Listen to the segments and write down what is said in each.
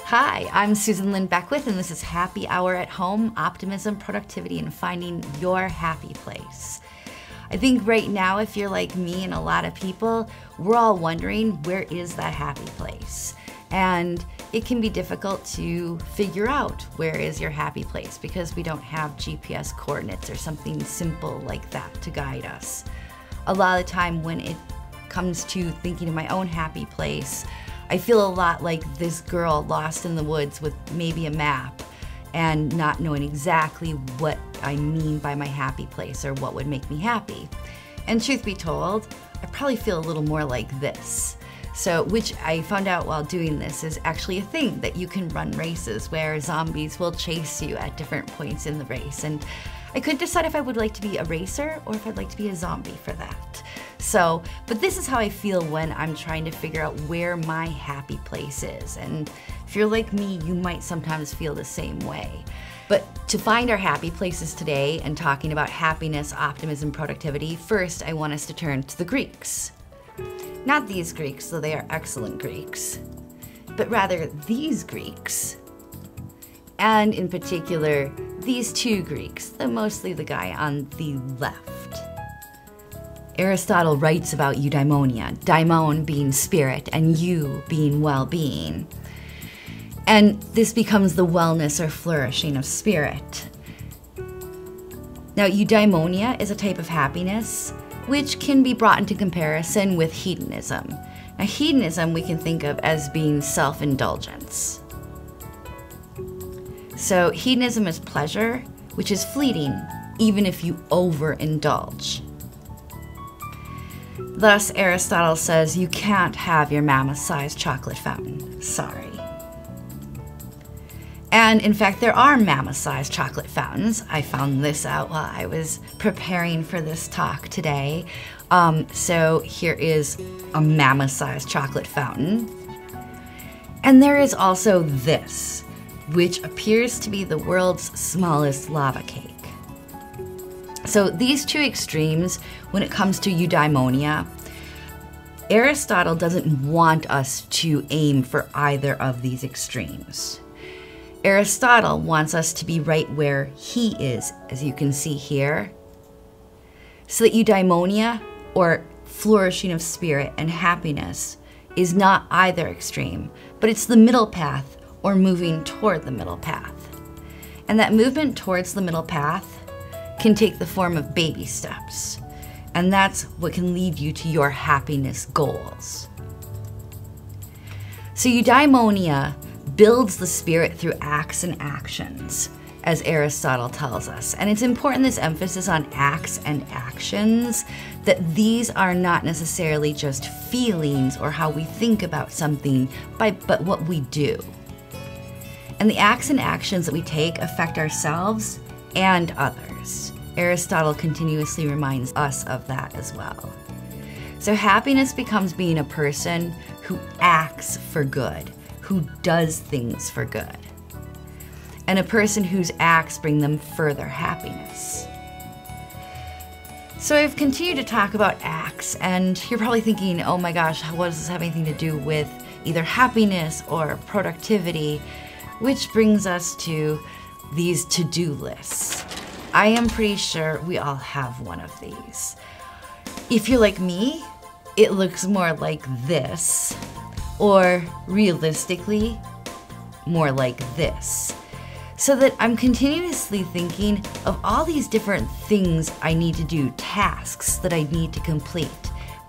Hi, I'm Lynne Beckwith, and this is Happy Hour at Home, Optimism, Productivity, and Finding Your Happy Place. I think right now, if you're like me and a lot of people, we're all wondering, where is that happy place? And it can be difficult to figure out where is your happy place because we don't have GPS coordinates or something simple like that to guide us. A lot of the time when it comes to thinking of my own happy place, I feel a lot like this girl lost in the woods with maybe a map and not knowing exactly what I mean by my happy place or what would make me happy. And truth be told, I probably feel a little more like this. So, which I found out while doing this is actually a thing, that you can run races where zombies will chase you at different points in the race. And I couldn't decide if I would like to be a racer or if I'd like to be a zombie for that. So, but this is how I feel when I'm trying to figure out where my happy place is. And if you're like me, you might sometimes feel the same way. But to find our happy places today and talking about happiness, optimism, productivity, first I want us to turn to the Greeks. Not these Greeks, though they are excellent Greeks, but rather these Greeks. And in particular, these two Greeks, though mostly the guy on the left. Aristotle writes about eudaimonia, daimon being spirit and you being well-being. And this becomes the wellness or flourishing of spirit. Now, eudaimonia is a type of happiness which can be brought into comparison with hedonism. Now, hedonism we can think of as being self-indulgence. So hedonism is pleasure, which is fleeting, even if you overindulge. Thus, Aristotle says you can't have your mammoth-sized chocolate fountain. Sorry. And in fact, there are mammoth-sized chocolate fountains. I found this out while I was preparing for this talk today. So here is a mammoth-sized chocolate fountain. And there is also this, which appears to be the world's smallest lava cake. So these two extremes, when it comes to eudaimonia, Aristotle doesn't want us to aim for either of these extremes. Aristotle wants us to be right where he is, as you can see here, so that eudaimonia, or flourishing of spirit and happiness, is not either extreme, but it's the middle path, or moving toward the middle path. And that movement towards the middle path can take the form of baby steps. And that's what can lead you to your happiness goals. So eudaimonia builds the spirit through acts and actions, as Aristotle tells us. And it's important, this emphasis on acts and actions, that these are not necessarily just feelings or how we think about something, but what we do. And the acts and actions that we take affect ourselves and others. Aristotle continuously reminds us of that as well. So happiness becomes being a person who acts for good, who does things for good, and a person whose acts bring them further happiness. So I've continued to talk about acts, and you're probably thinking, oh my gosh, what does this have anything to do with either happiness or productivity? Which brings us to these to-do lists. I am pretty sure we all have one of these. If you're like me, it looks more like this, or realistically, more like this. So that I'm continuously thinking of all these different things I need to do, tasks that I need to complete,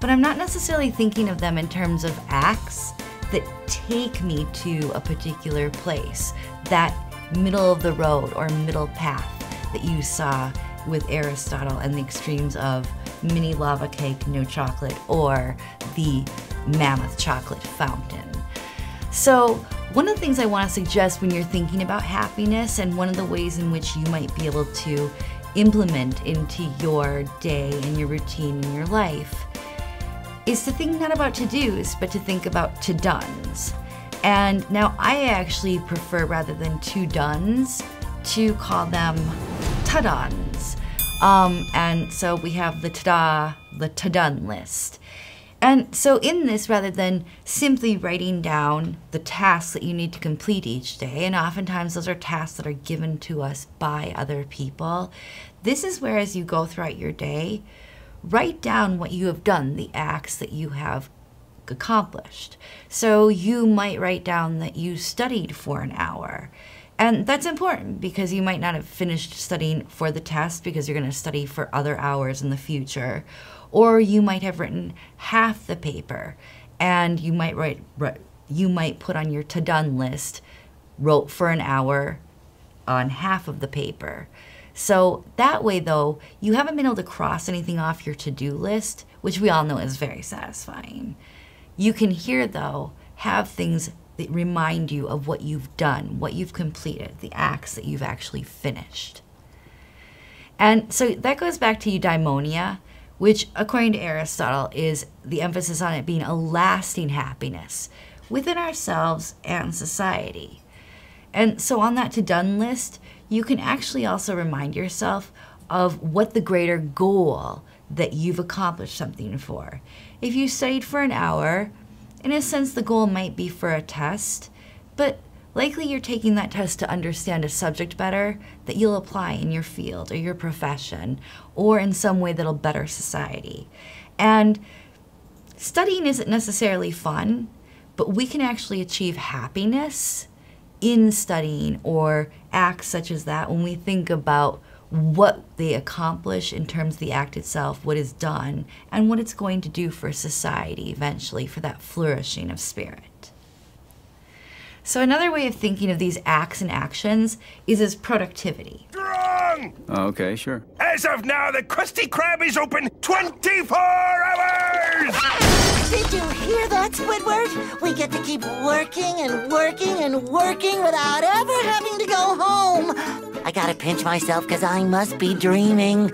but I'm not necessarily thinking of them in terms of acts that take me to a particular place, that middle of the road or middle path that you saw with Aristotle and the extremes of mini lava cake, no chocolate, or the mammoth chocolate fountain. So one of the things I want to suggest when you're thinking about happiness, and one of the ways in which you might be able to implement into your day and your routine in your life, is to think not about to-dos, but to think about to-dones. And now I actually prefer, rather than to-dones, to call them ta-dones. And so we have the ta-da, the to-done list. And so in this, rather than simply writing down the tasks that you need to complete each day, and oftentimes those are tasks that are given to us by other people, this is where, as you go throughout your day, write down what you have done, the acts that you have accomplished. So you might write down that you studied for an hour. And that's important because you might not have finished studying for the test because you're going to study for other hours in the future. Or you might have written half the paper, and you might put on your to-done list, wrote for an hour on half of the paper. So that way, though, you haven't been able to cross anything off your to-do list, which we all know is very satisfying. You can here, though, have things that remind you of what you've done, what you've completed, the acts that you've actually finished. And so that goes back to eudaimonia, which, according to Aristotle, is the emphasis on it being a lasting happiness within ourselves and society. And so on that to-done list, you can actually also remind yourself of what the greater goal that you've accomplished something for. If you studied for an hour, in a sense the goal might be for a test, but likely you're taking that test to understand a subject better that you'll apply in your field or your profession or in some way that'll better society. And studying isn't necessarily fun, but we can actually achieve happiness in studying or acts such as that when we think about what they accomplish in terms of the act itself, what is done, and what it's going to do for society eventually, for that flourishing of spirit. So another way of thinking of these acts and actions is as productivity. Wrong! Okay, sure. As of now, the Krusty Krab is open 24 hours! Did you hear that, Squidward? We get to keep working and working and working without ever having to go home. I gotta pinch myself because I must be dreaming.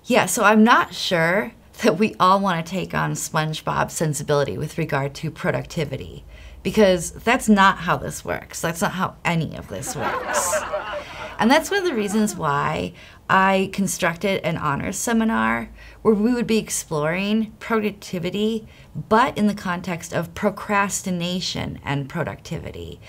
Yeah, so I'm not sure that we all want to take on SpongeBob's sensibility with regard to productivity, because that's not how this works. That's not how any of this works. And that's one of the reasons why I constructed an honors seminar where we would be exploring productivity, but in the context of procrastination and productivity.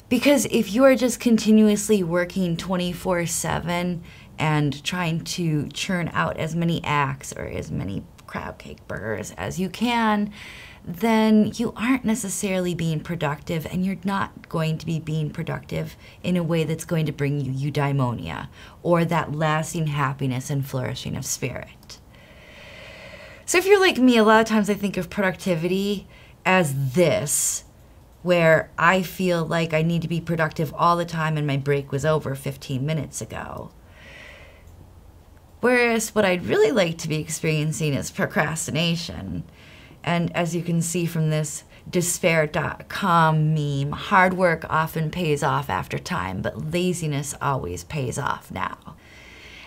Because if you are just continuously working 24/7 and trying to churn out as many acts or as many crab cake burgers as you can, then you aren't necessarily being productive, and you're not going to be being productive in a way that's going to bring you eudaimonia, or that lasting happiness and flourishing of spirit. So if you're like me, a lot of times I think of productivity as this, where I feel like I need to be productive all the time and my break was over 15 minutes ago. Whereas what I'd really like to be experiencing is procrastination. And as you can see from this despair.com meme, hard work often pays off after time, but laziness always pays off now.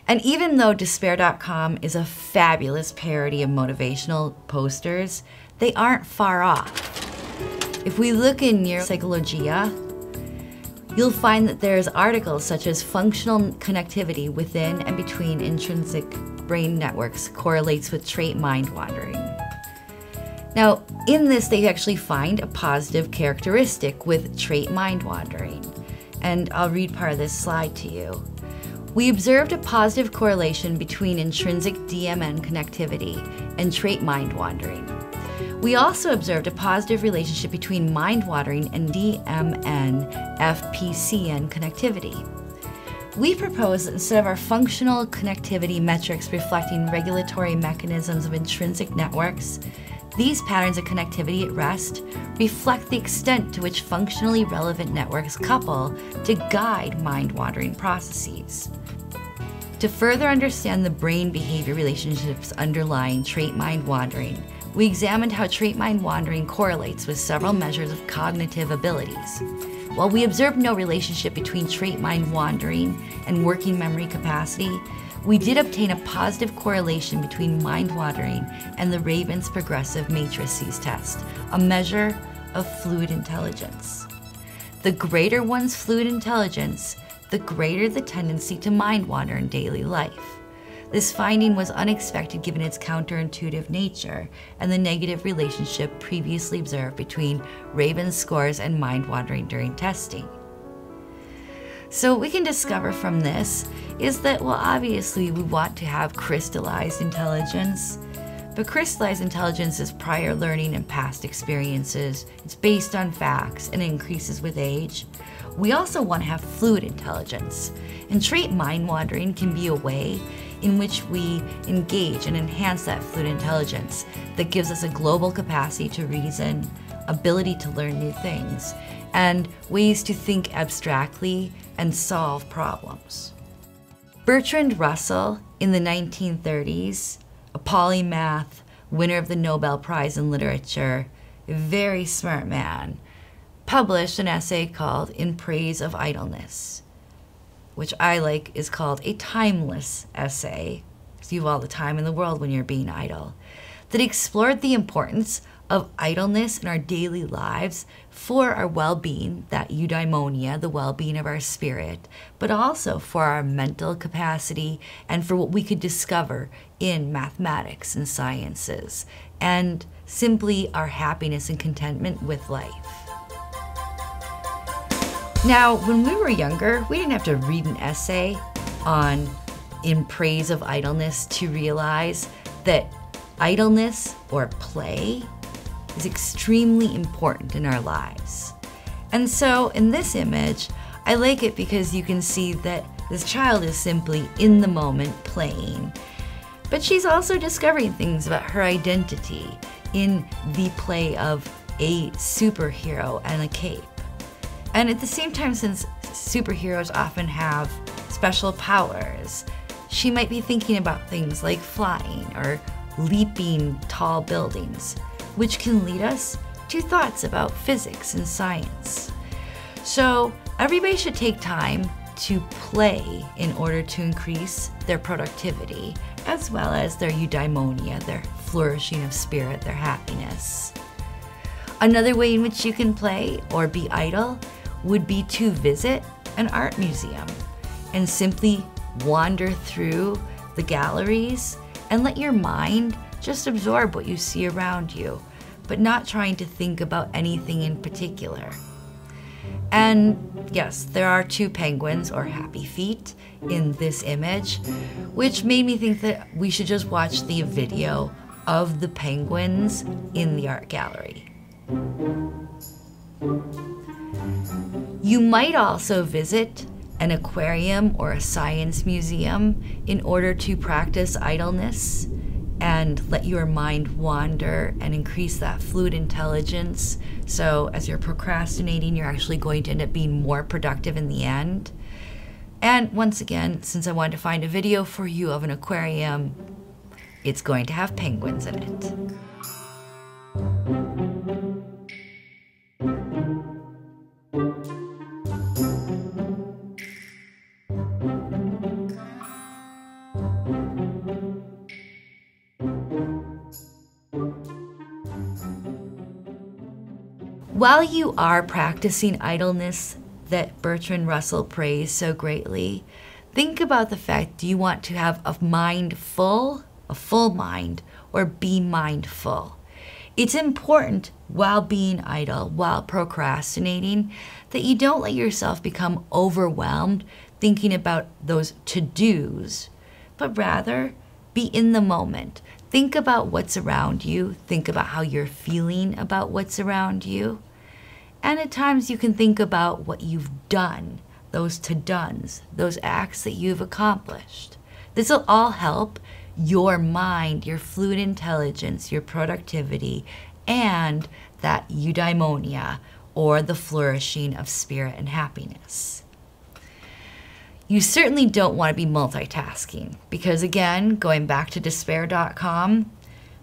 And even though despair.com is a fabulous parody of motivational posters, they aren't far off. If we look in Neuropsychologia, you'll find that there's articles such as functional connectivity within and between intrinsic brain networks correlates with trait mind wandering. Now, in this, they actually find a positive characteristic with trait mind wandering. And I'll read part of this slide to you. We observed a positive correlation between intrinsic DMN connectivity and trait mind wandering. We also observed a positive relationship between mind wandering and DMN FPCN connectivity. We propose that instead of our functional connectivity metrics reflecting regulatory mechanisms of intrinsic networks, these patterns of connectivity at rest reflect the extent to which functionally relevant networks couple to guide mind-wandering processes. To further understand the brain behavior relationships underlying trait mind wandering, we examined how trait mind wandering correlates with several measures of cognitive abilities. While we observed no relationship between trait mind wandering and working memory capacity, we did obtain a positive correlation between mind wandering and the Raven's progressive matrices test, a measure of fluid intelligence. The greater one's fluid intelligence, the greater the tendency to mind wander in daily life. This finding was unexpected given its counterintuitive nature and the negative relationship previously observed between Raven's scores and mind wandering during testing. So what we can discover from this is that, well, obviously we want to have crystallized intelligence, but crystallized intelligence is prior learning and past experiences. It's based on facts and increases with age. We also want to have fluid intelligence, and trait mind wandering can be a way in which we engage and enhance that fluid intelligence that gives us a global capacity to reason, ability to learn new things, and ways to think abstractly and solve problems. Bertrand Russell, in the 1930s, a polymath, winner of the Nobel Prize in Literature, a very smart man, published an essay called In Praise of Idleness, which I like is called a timeless essay, because you have all the time in the world when you're being idle, that explored the importance of idleness in our daily lives for our well-being, that eudaimonia, the well-being of our spirit, but also for our mental capacity and for what we could discover in mathematics and sciences, and simply our happiness and contentment with life. Now, when we were younger, we didn't have to read an essay on In Praise of Idleness to realize that idleness or play is extremely important in our lives. And so in this image, I like it because you can see that this child is simply in the moment playing, but she's also discovering things about her identity in the play of a superhero and a cape. And at the same time, since superheroes often have special powers, she might be thinking about things like flying or leaping tall buildings, which can lead us to thoughts about physics and science. So everybody should take time to play in order to increase their productivity, as well as their eudaimonia, their flourishing of spirit, their happiness. Another way in which you can play or be idle would be to visit an art museum and simply wander through the galleries and let your mind just absorb what you see around you, but not trying to think about anything in particular. And yes, there are two penguins or happy feet in this image, which made me think that we should just watch the video of the penguins in the art gallery. You might also visit an aquarium or a science museum in order to practice idleness and let your mind wander and increase that fluid intelligence. So as you're procrastinating, you're actually going to end up being more productive in the end. And once again, since I wanted to find a video for you of an aquarium, it's going to have penguins in it. While you are practicing idleness that Bertrand Russell praised so greatly, think about the fact, do you want to have a mind full, a full mind, or be mindful? It's important while being idle, while procrastinating, that you don't let yourself become overwhelmed thinking about those to-dos, but rather be in the moment. Think about what's around you. Think about how you're feeling about what's around you. And at times you can think about what you've done, those to-dones, those acts that you've accomplished. This will all help your mind, your fluid intelligence, your productivity, and that eudaimonia, or the flourishing of spirit and happiness. You certainly don't want to be multitasking because, again, going back to despair.com,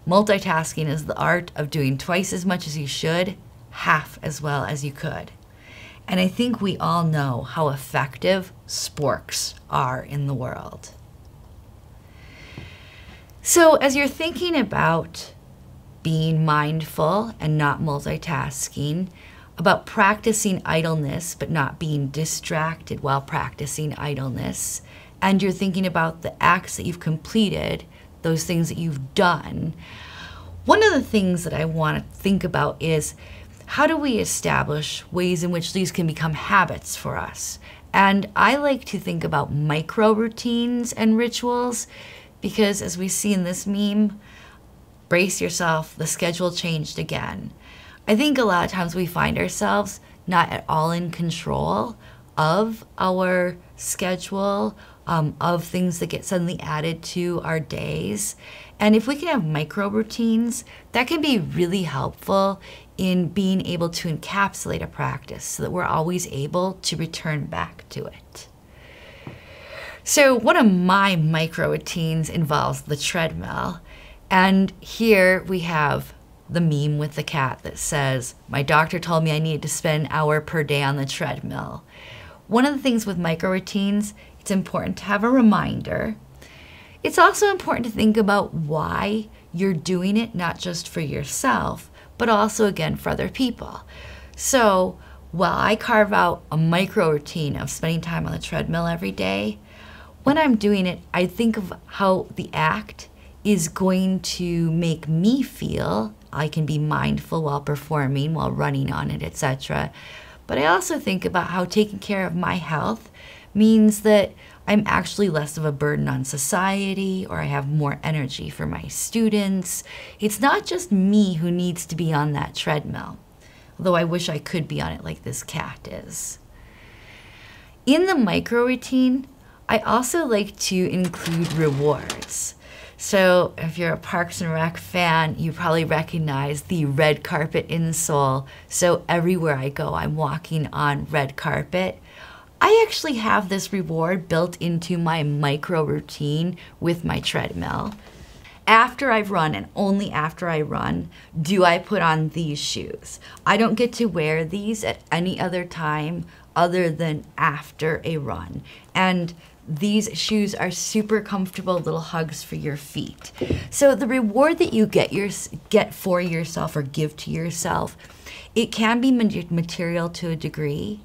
multitasking is the art of doing twice as much as you should, half as well as you could. And I think we all know how effective sporks are in the world. So as you're thinking about being mindful and not multitasking, about practicing idleness but not being distracted while practicing idleness, and you're thinking about the acts that you've completed, those things that you've done, one of the things that I want to think about is how do we establish ways in which these can become habits for us? And I like to think about micro routines and rituals because, as we see in this meme, brace yourself, the schedule changed again. I think a lot of times we find ourselves not at all in control of our schedule, of things that get suddenly added to our days. And if we can have micro routines, that can be really helpful in being able to encapsulate a practice so that we're always able to return back to it. So one of my micro routines involves the treadmill. And here we have the meme with the cat that says, "My doctor told me I needed to spend an hour per day on the treadmill." One of the things with micro routines, it's important to have a reminder. It's also important to think about why you're doing it, not just for yourself, but also, again, for other people. So while I carve out a micro routine of spending time on the treadmill every day, when I'm doing it, I think of how the act is going to make me feel. I can be mindful while performing, while running on it, etc. But I also think about how taking care of my health means that I'm actually less of a burden on society, or I have more energy for my students. It's not just me who needs to be on that treadmill, although I wish I could be on it like this cat is. In the micro routine, I also like to include rewards. So if you're a Parks and Rec fan, you probably recognize the red carpet insole. So everywhere I go, I'm walking on red carpet. I actually have this reward built into my micro routine with my treadmill. After I've run, and only after I run, do I put on these shoes. I don't get to wear these at any other time other than after a run. And these shoes are super comfortable little hugs for your feet. So the reward that you get for yourself or give to yourself, it can be material to a degree,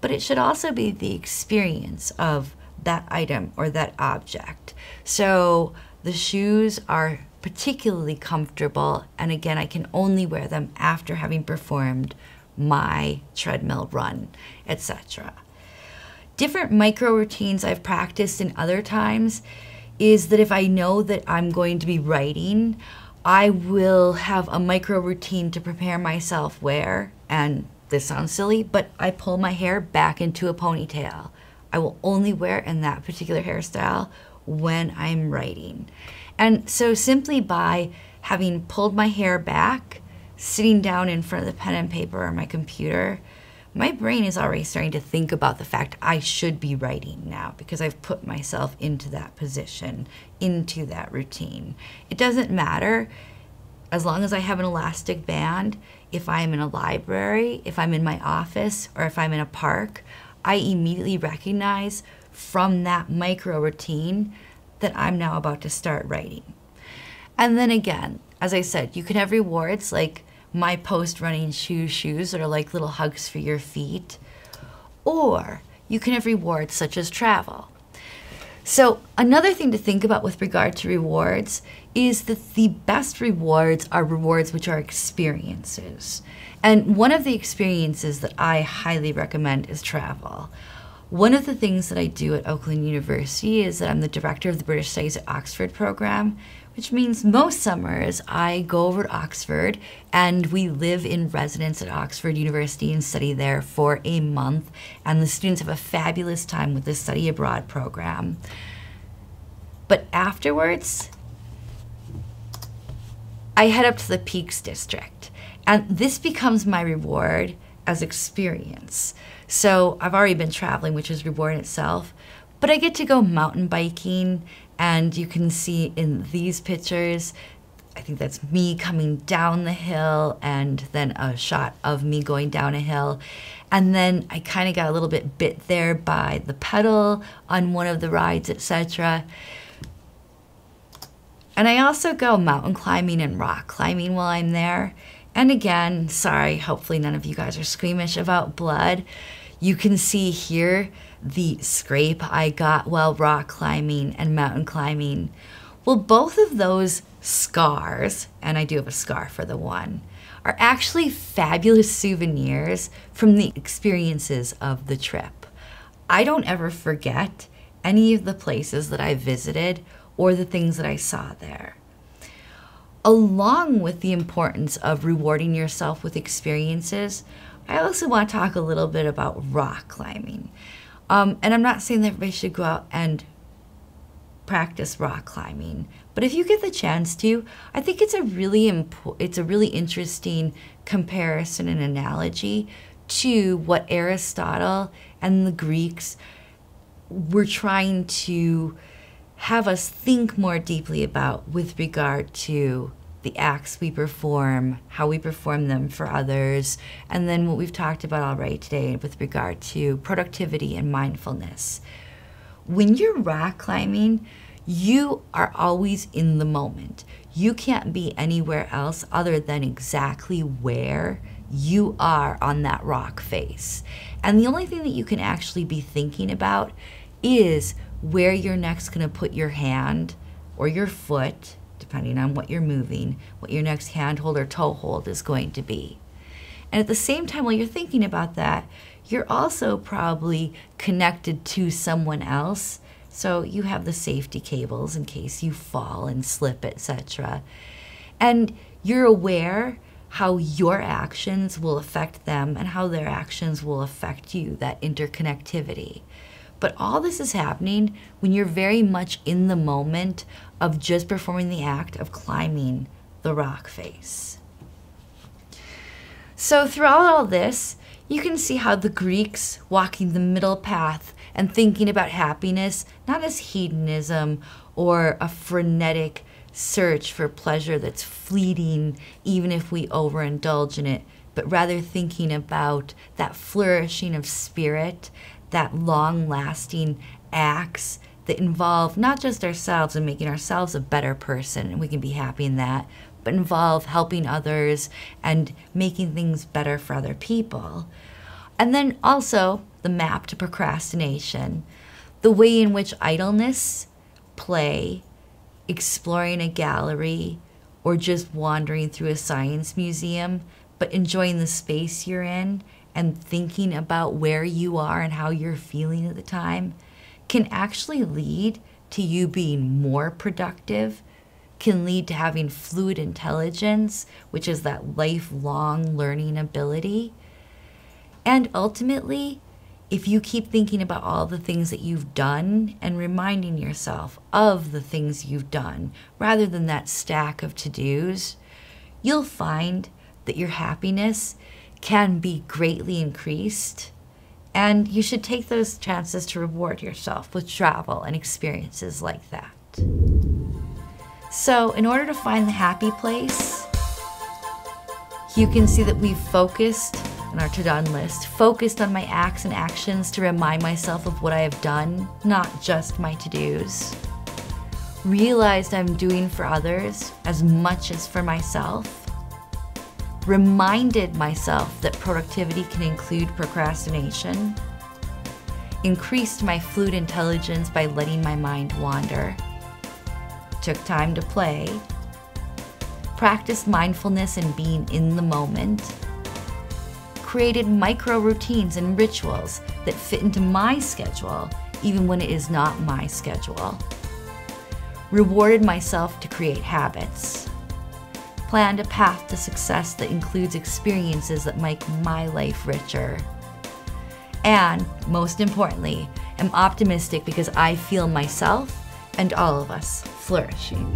but it should also be the experience of that item or that object. So the shoes are particularly comfortable, and again, I can only wear them after having performed my treadmill run, etc. Different micro routines I've practiced in other times is that if I know that I'm going to be writing, I will have a micro routine to prepare myself where, and this sounds silly, but I pull my hair back into a ponytail. I will only wear it in that particular hairstyle when I'm writing. And so simply by having pulled my hair back, sitting down in front of the pen and paper or my computer, my brain is already starting to think about the fact I should be writing now because I've put myself into that position, into that routine. It doesn't matter as long as I have an elastic band. If I'm in a library, if I'm in my office, or if I'm in a park, I immediately recognize from that micro routine that I'm now about to start writing. And then again, as I said, you can have rewards like my post-running shoes that are like little hugs for your feet, or you can have rewards such as travel. So another thing to think about with regard to rewards is that the best rewards are rewards which are experiences. And one of the experiences that I highly recommend is travel. One of the things that I do at Oakland University is that I'm the director of the British Studies at Oxford program, which means most summers I go over to Oxford and we live in residence at Oxford University and study there for a month, and the students have a fabulous time with the study abroad program. But afterwards, I head up to the Peaks District, and this becomes my reward as experience. So I've already been traveling, which is reward in itself, but I get to go mountain biking. And you can see in these pictures, I think that's me coming down the hill and then a shot of me going down a hill. And then I kind of got a little bit bit there by the pedal on one of the rides, etc. And I also go mountain climbing and rock climbing while I'm there. And again, sorry, hopefully none of you guys are squeamish about blood. You can see here the scrape I got while rock climbing and mountain climbing. Well, both of those scars, and I do have a scar for the one, are actually fabulous souvenirs from the experiences of the trip. I don't ever forget any of the places that I visited or the things that I saw there. Along with the importance of rewarding yourself with experiences, I also want to talk a little bit about rock climbing. And I'm not saying that everybody should go out and practice rock climbing, but if you get the chance to, I think it's a really interesting comparison and analogy to what Aristotle and the Greeks were trying to have us think more deeply about with regard to the acts we perform, how we perform them for others, and then what we've talked about already today with regard to productivity and mindfulness. When you're rock climbing, you are always in the moment. You can't be anywhere else other than exactly where you are on that rock face. And the only thing that you can actually be thinking about is where you're next going to put your hand or your foot, depending on what you're moving, what your next handhold or toe hold is going to be. And at the same time, while you're thinking about that, you're also probably connected to someone else. So you have the safety cables in case you fall and slip, etc. And you're aware how your actions will affect them and how their actions will affect you, that interconnectivity. But all this is happening when you're very much in the moment of just performing the act of climbing the rock face. So throughout all this, you can see how the Greeks walking the middle path and thinking about happiness not as hedonism or a frenetic search for pleasure that's fleeting even if we overindulge in it, but rather thinking about that flourishing of spirit, that long-lasting acts that involve not just ourselves and making ourselves a better person, and we can be happy in that, but involve helping others and making things better for other people. And then also the map to procrastination, the way in which idleness, play, exploring a gallery, or just wandering through a science museum, but enjoying the space you're in and thinking about where you are and how you're feeling at the time, can actually lead to you being more productive, can lead to having fluid intelligence, which is that lifelong learning ability. And ultimately, if you keep thinking about all the things that you've done and reminding yourself of the things you've done, rather than that stack of to-dos, you'll find that your happiness can be greatly increased. And you should take those chances to reward yourself with travel and experiences like that. So in order to find the happy place, you can see that we've focused on our to-done list, focused on my acts and actions to remind myself of what I have done, not just my to-dos. Realized I'm doing for others as much as for myself. Reminded myself that productivity can include procrastination. Increased my fluid intelligence by letting my mind wander. Took time to play. Practiced mindfulness and being in the moment. Created micro routines and rituals that fit into my schedule, even when it is not my schedule. Rewarded myself to create habits. Planned a path to success that includes experiences that make my life richer. And, most importantly, am optimistic because I feel myself and all of us flourishing.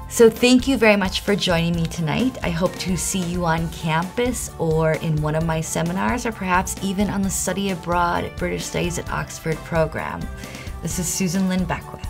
So thank you very much for joining me tonight. I hope to see you on campus or in one of my seminars, or perhaps even on the Study Abroad British Studies at Oxford program. This is Lynne Beckwith.